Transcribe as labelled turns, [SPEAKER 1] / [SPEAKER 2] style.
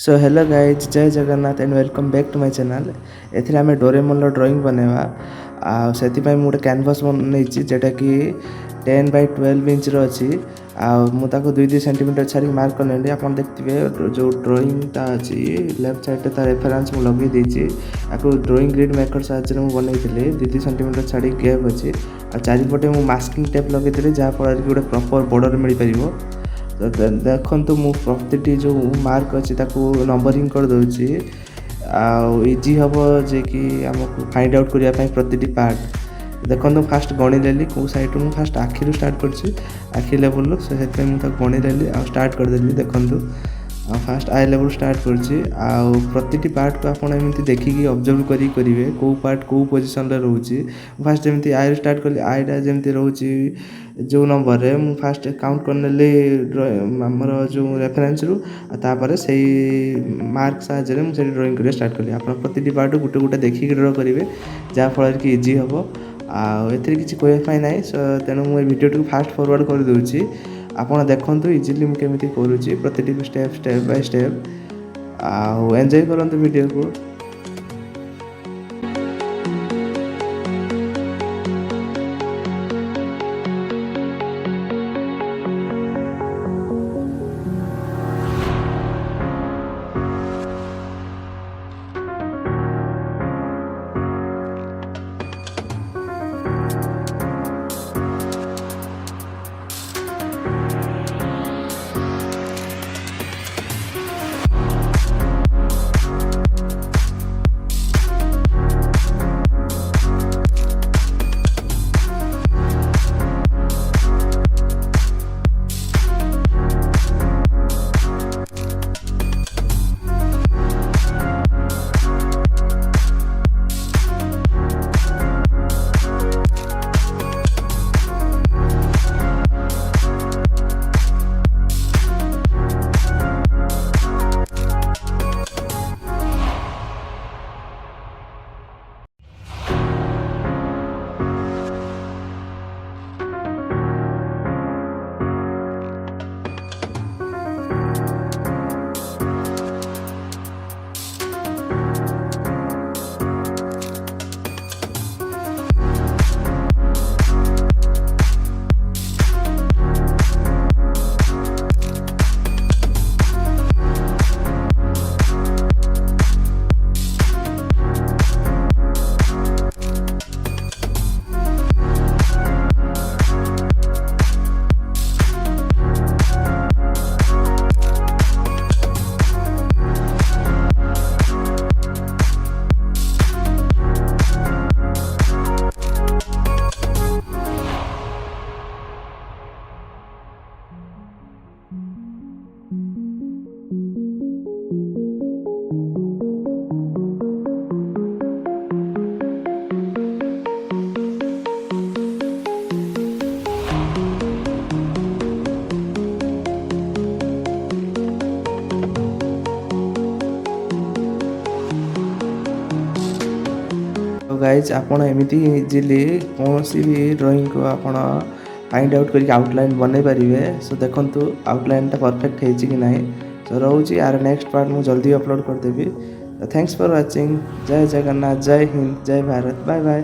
[SPEAKER 1] सो hello guys जय Jagannath and welcome back to my channel. एथिरे आमे डोरेमोन ड्राइंग बनैबा आ सेति पय मु गोटे कैनवास बनैछि जेटा कि 10 बाय 12 इंच रो अछि आ मु ताको 2 सेंटीमीटर छाड़ी मार्क करनेली। आपन देखथिबे जो ड्राइंग ता अछि लेफ्ट साइड ता रेफरेंस मु लगे देछि आको ड्राइंग ग्रिड मेकर साहाय्य मु बनैथिले 2 सेंटीमीटर छाड़ी गैप अछि आ चारि पटे मु मास्किंग टेप लगे देले जा फल कि गोटे प्रॉपर बॉर्डर मिल परिबो। तो देखो मु प्रति जो मार्क अच्छी नंबरिंग कर दूसरी इजी हम जे कि आमको फाइंड आउट करने प्रति पार्ट देखो फास्ट गणिदेली कौ सैड मुझे फास्ट आखिरी स्टार्ट कर आखि लेवल से गणिदेली आ स्टार्ट करदेली। देखो फास्ट आई लेवल स्टार्ट कर प्रति पार्ट को आपड़ एमती देखिकी ऑब्जर्व करेंगे कौ पार्ट कौ पोजिशन रोचे। फास्ट जमी आई स्टार्ट कली आईटा जमी रोचे जो नंबर रे मु फास्ट काउंट करने आमर जो रेफरेन्स रु तापर से मार्क साहाଯ୍य मुझे ड्राइंग कर स्टार्ट कली। आप प्रति पार्ट गोटे गोटे देखिए ड्र करेंगे जहाँफल कि इजी हम आते किसी कहवाई ना तेणु मुझे भिडियो फास्ट फरवर्ड कर दूसरी आपड़ देखु इजिली मुझे केमी करुँची प्रति स्टेप बाय स्टेप एंजॉय करते वीडियो को। गाइज आपड़ एमती इजिली कौन सी भी ड्राइंग को आपड़ फाइंड आउट करके आउटलाइन बन पारे। सो देखो आउटलाइन टा परफेक्ट है कि ना। सो रोचे यार नेक्स्ट पार्ट मुझे जल्दी अपलोड करदेवी। Thanks for watching. जय जगन्नाथ, जय हिंद, जय भारत, बाय बाय।